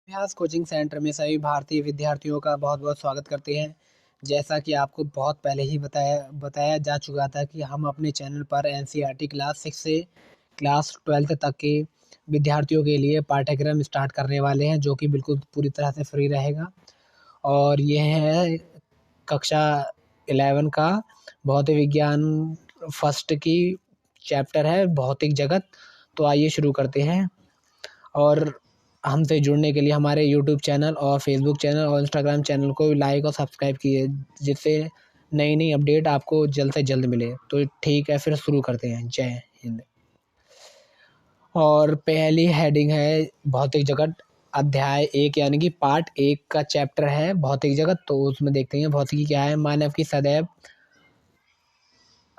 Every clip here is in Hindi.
अभ्यास कोचिंग सेंटर में सभी भारतीय विद्यार्थियों का बहुत-बहुत स्वागत करते हैं। जैसा कि आपको बहुत पहले ही बताया जा चुका था कि हम अपने चैनल पर एनसीईआरटी क्लास 6 से क्लास 12th तक के विद्यार्थियों के लिए पाठ्यक्रम स्टार्ट करने वाले हैं, जो कि बिल्कुल पूरी तरह से फ्री रहेगा। और यह है कक्षा 11 का भौतिक विज्ञान फर्स्ट की चैप्टर है भौतिक जगत। तो आइए शुरू करते हैं। और हमसे जुड़ने के लिए हमारे यूट्यूब चैनल और फेसबुक चैनल और इंस्टाग्राम चैनल को लाइक और सब्सक्राइब कीजिए, जिससे नई अपडेट आपको जल्द से जल्द मिले। तो ठीक है, फिर शुरू करते हैं। जय हिंद। और पहली हेडिंग है भौतिक जगत अध्याय 1 यानी कि पार्ट 1 का चैप्टर है भौतिक जगत। तो उसमें देखते हैं भौतिकी क्या है। मानव की सदैव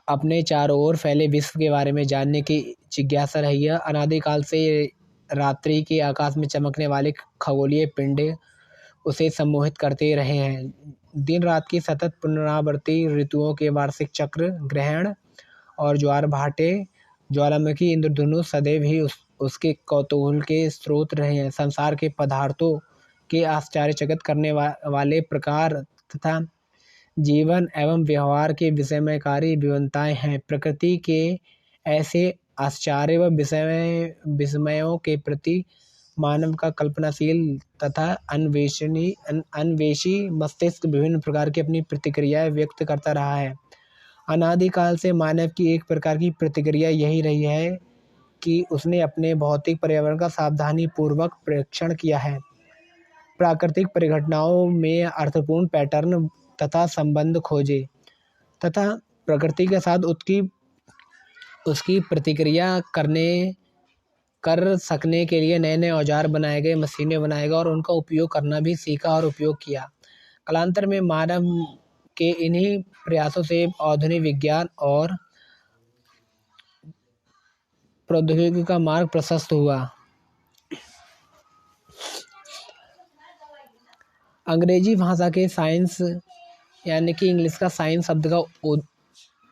अपने चारों ओर फैले विश्व के बारे में जानने की जिज्ञासा रही है। अनादिकाल से रात्रि के आकाश में चमकने वाले खगोलीय पिंड उसे सम्मोहित करते रहे हैं। दिन रात की सतत पुनरावर्ती ऋतुओं के वार्षिक चक्र, ग्रहण और ज्वार भाटे, ज्वालामुखी, इंद्रधनुष सदैव ही उसके कौतूहल के स्रोत रहे हैं। संसार के पदार्थों के आश्चर्यचकित करने वाले प्रकार तथा जीवन एवं व्यवहार के विस्मयकारी विभिन्नताएं हैं। प्रकृति के ऐसे आश्चर्य व विस्मयों के प्रति मानव का कल्पनाशील तथा अन्वेषी मस्तिष्क विभिन्न प्रकार की अपनी प्रतिक्रियाएं व्यक्त करता रहा है। अनादिकाल से मानव की एक प्रकार की प्रतिक्रिया यही रही है कि उसने अपने भौतिक पर्यावरण का सावधानी पूर्वक परीक्षण किया है। प्राकृतिक परिघटनाओं में अर्थपूर्ण पैटर्न तथा संबंध खोजे तथा प्रकृति के साथ उसकी प्रतिक्रिया कर सकने के लिए नए औजार बनाए गए, मशीनें बनाए गए और उनका उपयोग करना भी सीखा और उपयोग किया। कालांतर में मानव के इन्हीं प्रयासों से आधुनिक विज्ञान और प्रौद्योगिकी का मार्ग प्रशस्त हुआ। अंग्रेजी भाषा के साइंस यानी कि इंग्लिश का साइंस शब्द का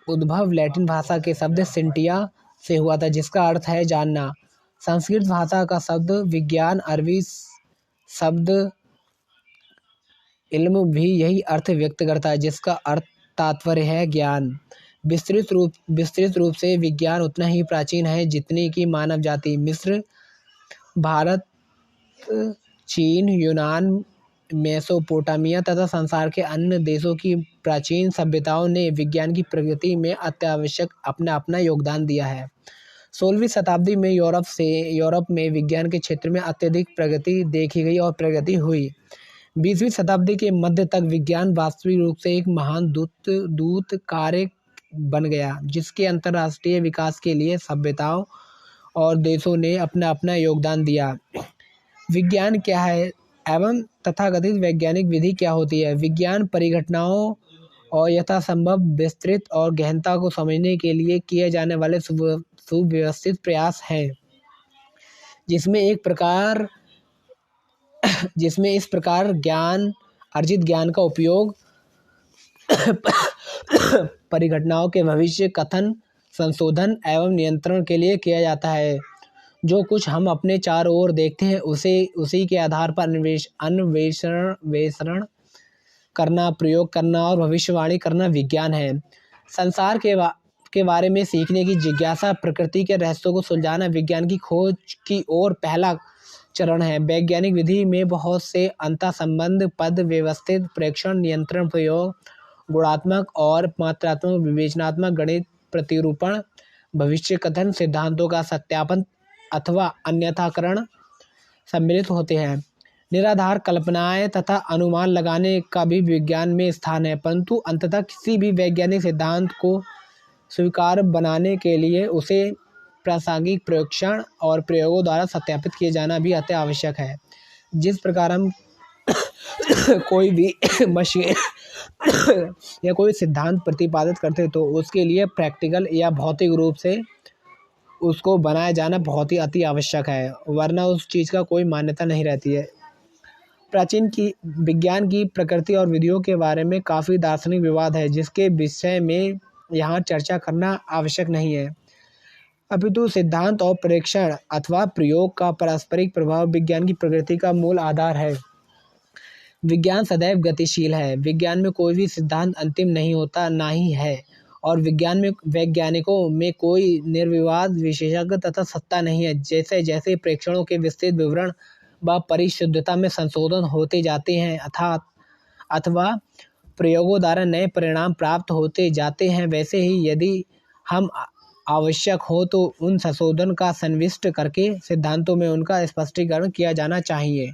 उद्भव लैटिन भाषा के शब्द सिंटिया से हुआ था, जिसका अर्थ है जानना। संस्कृत भाषा का शब्द विज्ञान, अरबी शब्द इल्म भी यही अर्थ व्यक्त करता है, जिसका अर्थ तात्पर्य है ज्ञान। विस्तृत रूप से विज्ञान उतना ही प्राचीन है जितनी कि मानव जाति। मिस्र, भारत, चीन, यूनान, मेसोपोटामिया तथा संसार के अन्य देशों की प्राचीन सभ्यताओं ने विज्ञान की प्रगति में अत्यावश्यक अपना योगदान दिया है। 16वीं शताब्दी में यूरोप में विज्ञान के क्षेत्र में अत्यधिक प्रगति देखी गई और प्रगति हुई। 20वीं शताब्दी के मध्य तक विज्ञान वास्तविक रूप से एक महान दूत कार्य बन गया, जिसके अंतर्राष्ट्रीय विकास के लिए सभ्यताओं और देशों ने अपना योगदान दिया। विज्ञान क्या है एवं तथाकथित वैज्ञानिक विधि क्या होती है? विज्ञान परिघटनाओं और यथासंभव विस्तृत और गहनता को समझने के लिए किए जाने वाले सुव्यवस्थित प्रयास हैं, जिसमें इस प्रकार अर्जित ज्ञान का उपयोग परिघटनाओं के भविष्य कथन, संशोधन एवं नियंत्रण के लिए किया जाता है। जो कुछ हम अपने चारों ओर देखते हैं उसी के आधार पर अन्वेषण करना, प्रयोग करना और भविष्यवाणी करना विज्ञान है। संसार के बारे में सीखने की जिज्ञासा, प्रकृति के रहस्यों को सुलझाना विज्ञान की खोज की ओर पहला चरण है। वैज्ञानिक विधि में बहुत से अंतःसंबंध, पद व्यवस्थित प्रेक्षण, नियंत्रण, प्रयोग, गुणात्मक और मात्रात्मक, विवेचनात्मक, गणित, प्रतिरूपण, भविष्य कथन, सिद्धांतों का सत्यापन अथवा अन्यथाकरण सम्मिलित होते हैं। निराधार कल्पनाएं तथा अनुमान लगाने का भी विज्ञान में स्थान है, परंतु अंततः किसी भी वैज्ञानिक सिद्धांत को स्वीकार्य बनाने के लिए उसे प्रासंगिक परीक्षण और प्रयोगों द्वारा सत्यापित किए जाना भी अति आवश्यक है। जिस प्रकार हम कोई भी मशीन या कोई सिद्धांत प्रतिपादित करते तो उसके लिए प्रैक्टिकल या भौतिक रूप से उसको बनाया जाना बहुत ही अति आवश्यक है, वरना उस चीज़ का कोई मान्यता नहीं रहती है। प्राचीन की विज्ञान की प्रकृति और विधियों के बारे में काफ़ी दार्शनिक विवाद है, जिसके विषय में यहाँ चर्चा करना आवश्यक नहीं है। अपितु सिद्धांत और परीक्षण अथवा प्रयोग का पारस्परिक प्रभाव विज्ञान की प्रगति का मूल आधार है। विज्ञान सदैव गतिशील है। विज्ञान में कोई भी सिद्धांत अंतिम नहीं होता, ना ही है, और विज्ञान में वैज्ञानिकों में कोई निर्विवाद विशेषज्ञ तथा सत्ता नहीं है। जैसे जैसे प्रेक्षणों के विस्तृत विवरण व परिशुद्धता में संशोधन होते जाते हैं अथवा प्रयोगों द्वारा नए परिणाम प्राप्त होते जाते हैं, वैसे ही यदि हम आवश्यक हो तो उन संशोधन का संविष्ट करके सिद्धांतों में उनका स्पष्टीकरण किया जाना चाहिए।